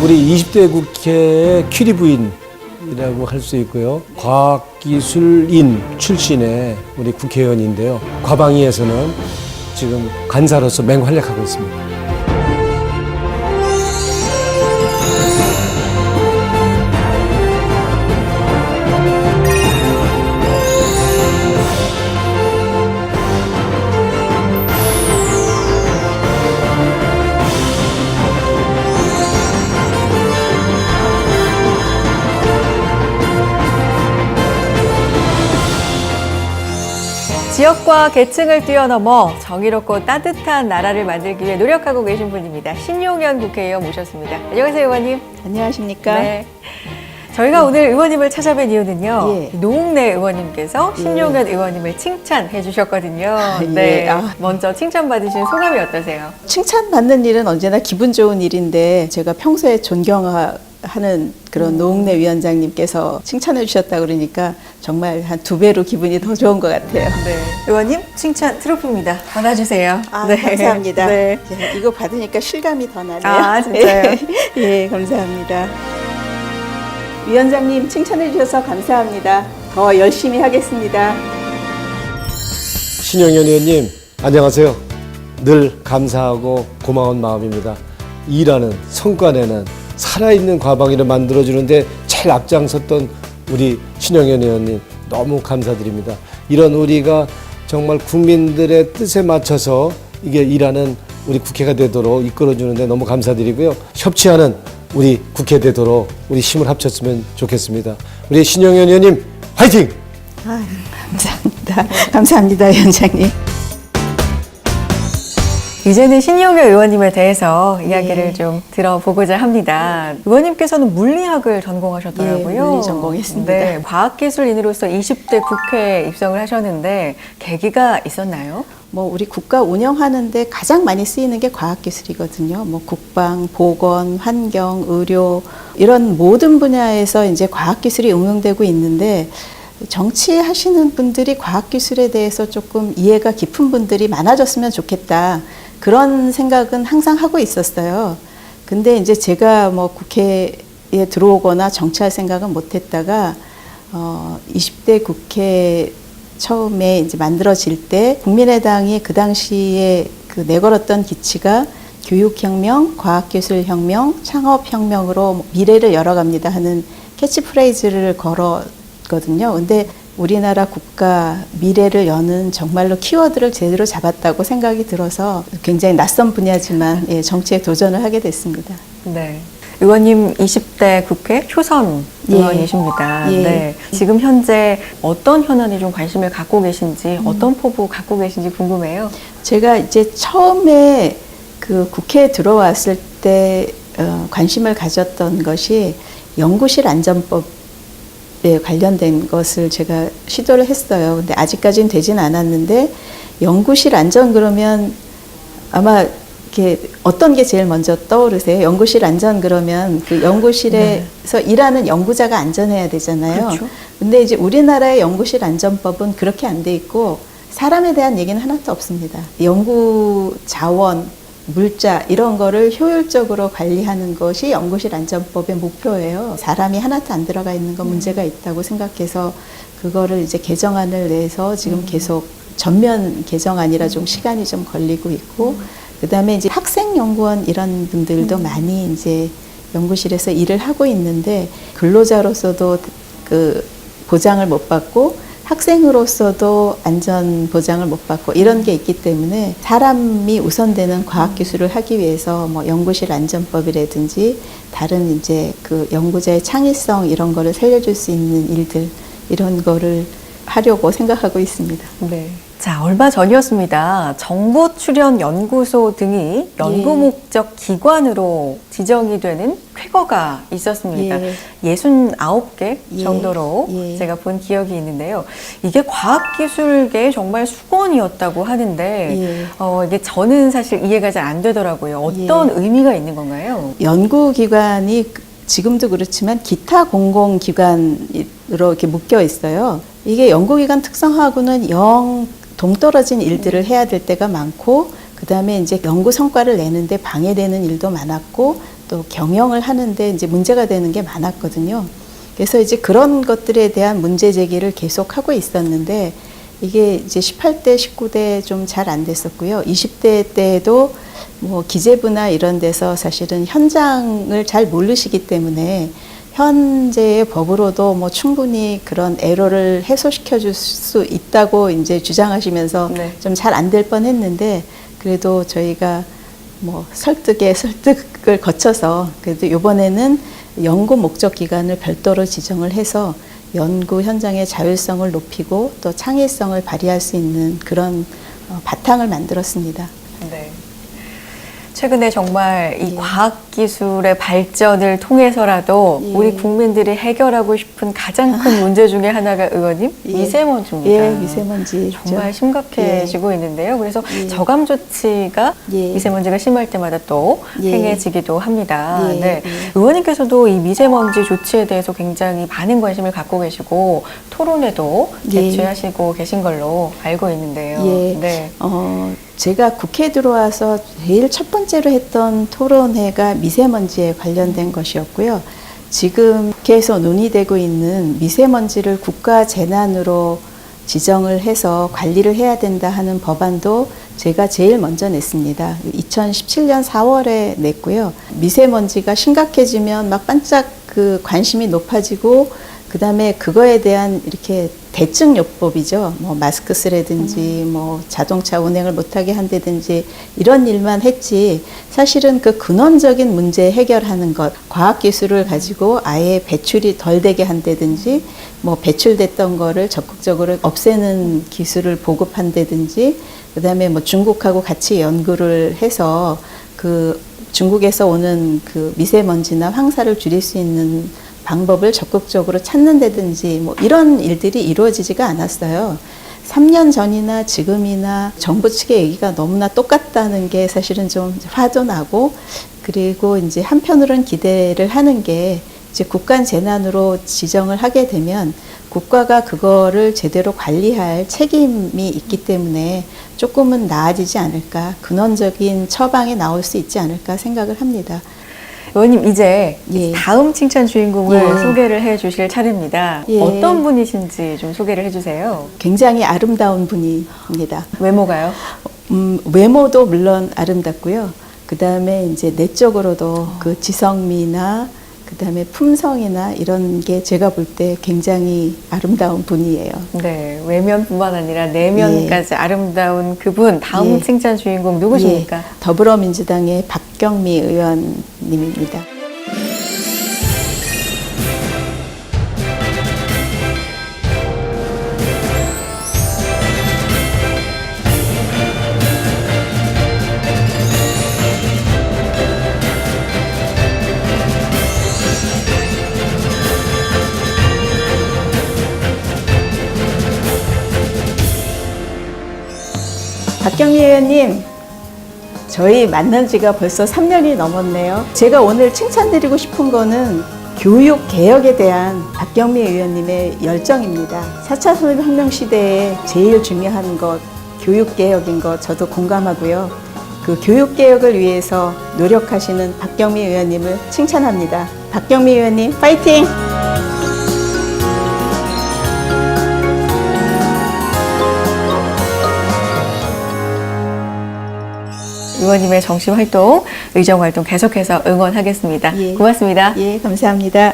우리 20대 국회 퀴리 부인이라고 할 수 있고요. 과학기술인 출신의 우리 국회의원인데요. 과방위에서는 지금 간사로서 맹활약하고 있습니다. 지역과 계층을 뛰어넘어 정의롭고 따뜻한 나라를 만들기 위해 노력하고 계신 분입니다. 신용현 국회의원 모셨습니다. 안녕하세요, 의원님. 안녕하십니까? 네. 저희가 오늘 의원님을 찾아뵌 이유는요. 노웅래 의원님께서 신용현 의원님을 칭찬해 주셨거든요. 네. 먼저 칭찬받으신 소감이 어떠세요? 칭찬받는 일은 언제나 기분 좋은 일인데 제가 평소에 존경하는 그런 노웅래 위원장님께서 칭찬해 주셨다 그러니까 정말 한 2배로 기분이 더 좋은 것 같아요. 네. 의원님, 칭찬 트로피입니다. 받아주세요. 네. 감사합니다. 네. 이거 받으니까 실감이 더 나네요. 아, 진짜요? 예, 감사합니다. 위원장님 칭찬해 주셔서 감사합니다. 더 열심히 하겠습니다. 신용현 의원님, 안녕하세요. 늘 감사하고 고마운 마음입니다. 일하는 성과내는 살아있는 과방위를 만들어주는데 잘 앞장섰던 우리 신용현 의원님 너무 감사드립니다. 이런 우리가 정말 국민들의 뜻에 맞춰서 이게 일하는 우리 국회가 되도록 이끌어주는데 너무 감사드리고요. 협치하는 우리 국회 되도록 우리 힘을 합쳤으면 좋겠습니다. 우리 신용현 의원님 화이팅! 감사합니다. 감사합니다, 위원장님. 이제는 신용현 의원님에 대해서 이야기를 좀 들어보고자 합니다. 의원님께서는 물리학을 전공하셨더라고요. 예, 물리 전공했습니다. 네, 과학기술인으로서 20대 국회에 입성을 하셨는데 계기가 있었나요? 우리 국가 운영하는데 가장 많이 쓰이는 게 과학기술이거든요. 국방, 보건, 환경, 의료 이런 모든 분야에서 이제 과학기술이 응용되고 있는데 정치하시는 분들이 과학기술에 대해서 조금 이해가 깊은 분들이 많아졌으면 좋겠다. 그런 생각은 항상 하고 있었어요. 근데 이제 제가 국회에 들어오거나 정치할 생각은 못 했다가 20대 국회 처음에 이제 만들어질 때 국민의당이 그 당시에 내걸었던 기치가 교육혁명, 과학기술혁명, 창업혁명으로 미래를 열어갑니다 하는 캐치프레이즈를 걸었거든요. 근데 우리나라 국가 미래를 여는 정말로 키워드를 제대로 잡았다고 생각이 들어서 굉장히 낯선 분야지만 정치에 도전을 하게 됐습니다. 네. 의원님 20대 국회 초선 의원이십니다. 예. 네. 지금 현재 어떤 현안에 좀 관심을 갖고 계신지, 어떤 포부 갖고 계신지 궁금해요. 제가 이제 처음에 국회에 들어왔을 때 관심을 가졌던 것이 연구실 안전법에 관련된 것을 제가 시도를 했어요. 근데 아직까지는 되진 않았는데 연구실 안전 그러면 아마 이렇게 어떤 게 제일 먼저 떠오르세요? 연구실 안전 그러면 그 연구실에서 일하는 연구자가 안전해야 되잖아요. 그렇죠. 근데 이제 우리나라의 연구실 안전법은 그렇게 안 돼 있고 사람에 대한 얘기는 하나도 없습니다. 연구 자원, 물자 이런 거를 효율적으로 관리하는 것이 연구실 안전법의 목표예요. 사람이 하나도 안 들어가 있는 건 문제가 있다고 생각해서 그거를 이제 개정안을 내서 지금 계속 전면 개정안이라 좀 시간이 좀 걸리고 있고 그다음에 이제 학생연구원 이런 분들도 많이 이제 연구실에서 일을 하고 있는데 근로자로서도 보장을 못 받고 학생으로서도 안전 보장을 못 받고 이런 게 있기 때문에 사람이 우선되는 과학기술을 하기 위해서 연구실 안전법이라든지 다른 이제 연구자의 창의성 이런 거를 살려줄 수 있는 일들 이런 거를 하려고 생각하고 있습니다. 네. 자, 얼마 전이었습니다. 정보출연연구소 등이 연구 목적 기관으로 지정이 되는 쾌거가 있었습니다. 69개 정도로 제가 본 기억이 있는데요. 이게 과학기술계의 정말 수건이었다고 하는데 이게 저는 사실 이해가 잘 안 되더라고요. 어떤 의미가 있는 건가요? 연구기관이 지금도 그렇지만 기타 공공기관으로 이렇게 묶여 있어요. 이게 연구기관 특성하고는 영 동떨어진 일들을 해야 될 때가 많고, 그 다음에 이제 연구 성과를 내는데 방해되는 일도 많았고, 또 경영을 하는데 이제 문제가 되는 게 많았거든요. 그래서 이제 그런 것들에 대한 문제 제기를 계속 하고 있었는데 이게 이제 18대, 19대 좀 잘 안 됐었고요. 20대 때도 뭐 기재부나 이런 데서 사실은 현장을 잘 모르시기 때문에 현재의 법으로도 뭐 충분히 그런 에러를 해소시켜 줄 수 있다고 이제 주장하시면서 네. 좀 잘 안 될 뻔 했는데 그래도 저희가 뭐 설득을 거쳐서 그래도 이번에는 연구 목적 기관을 별도로 지정을 해서 연구 현장의 자율성을 높이고 또 창의성을 발휘할 수 있는 그런 바탕을 만들었습니다. 네. 최근에 정말 이 예. 과학기술의 발전을 통해서라도 예. 우리 국민들이 해결하고 싶은 가장 큰 문제 중에 하나가 의원님 예. 미세먼지입니다. 예, 미세먼지 정말 심각해지고 있는데요. 그래서 예. 저감 조치가 예. 미세먼지가 심할 때마다 또 예. 행해지기도 합니다. 예. 네. 예. 의원님께서도 이 미세먼지 조치에 대해서 굉장히 많은 관심을 갖고 계시고 토론회도 예. 개최하시고 계신 걸로 알고 있는데요. 예. 네. 제가 국회에 들어와서 제일 첫 번째로 했던 토론회가 미세먼지에 관련된 것이었고요. 지금 국회에서 논의되고 있는 미세먼지를 국가 재난으로 지정을 해서 관리를 해야 된다 하는 법안도 제가 제일 먼저 냈습니다. 2017년 4월에 냈고요. 미세먼지가 심각해지면 막 반짝 그 관심이 높아지고 그다음에 그거에 대한 이렇게 대증요법이죠. 뭐 마스크 쓰라든지 뭐 자동차 운행을 못하게 한다든지 이런 일만 했지 사실은 그 근원적인 문제 해결하는 것, 과학기술을 가지고 아예 배출이 덜 되게 한다든지 뭐 배출됐던 거를 적극적으로 없애는 기술을 보급한다든지 그다음에 뭐 중국하고 같이 연구를 해서 그 중국에서 오는 그 미세먼지나 황사를 줄일 수 있는 방법을 적극적으로 찾는다든지 뭐 이런 일들이 이루어지지가 않았어요. 3년 전이나 지금이나 정부 측의 얘기가 너무나 똑같다는 게 사실은 좀 화도 나고 그리고 이제 한편으로는 기대를 하는 게 이제 국가 재난으로 지정을 하게 되면 국가가 그거를 제대로 관리할 책임이 있기 때문에 조금은 나아지지 않을까, 근원적인 처방이 나올 수 있지 않을까 생각을 합니다. 의원님 이제 예. 다음 칭찬 주인공을 예. 소개를 해 주실 차례입니다. 예. 어떤 분이신지 좀 소개를 해 주세요. 굉장히 아름다운 분입니다. 외모가요? 외모도 물론 아름답고요. 그 다음에 이제 내적으로도 그 지성미나 그 다음에 품성이나 이런 게 제가 볼 때 굉장히 아름다운 분이에요. 네, 외면뿐만 아니라 내면까지 아름다운 그분 다음 예. 칭찬 주인공 누구십니까? 예, 더불어민주당의 박경미 의원님입니다. 박경미 의원님, 저희 만난 지가 벌써 3년이 넘었네요. 제가 오늘 칭찬드리고 싶은 거는 교육 개혁에 대한 박경미 의원님의 열정입니다. 4차 산업혁명 시대에 제일 중요한 것, 교육 개혁인 것 저도 공감하고요. 그 교육 개혁을 위해서 노력하시는 박경미 의원님을 칭찬합니다. 박경미 의원님, 파이팅! 의원님의 정치 활동, 의정 활동 계속해서 응원하겠습니다. 예. 고맙습니다. 예, 감사합니다.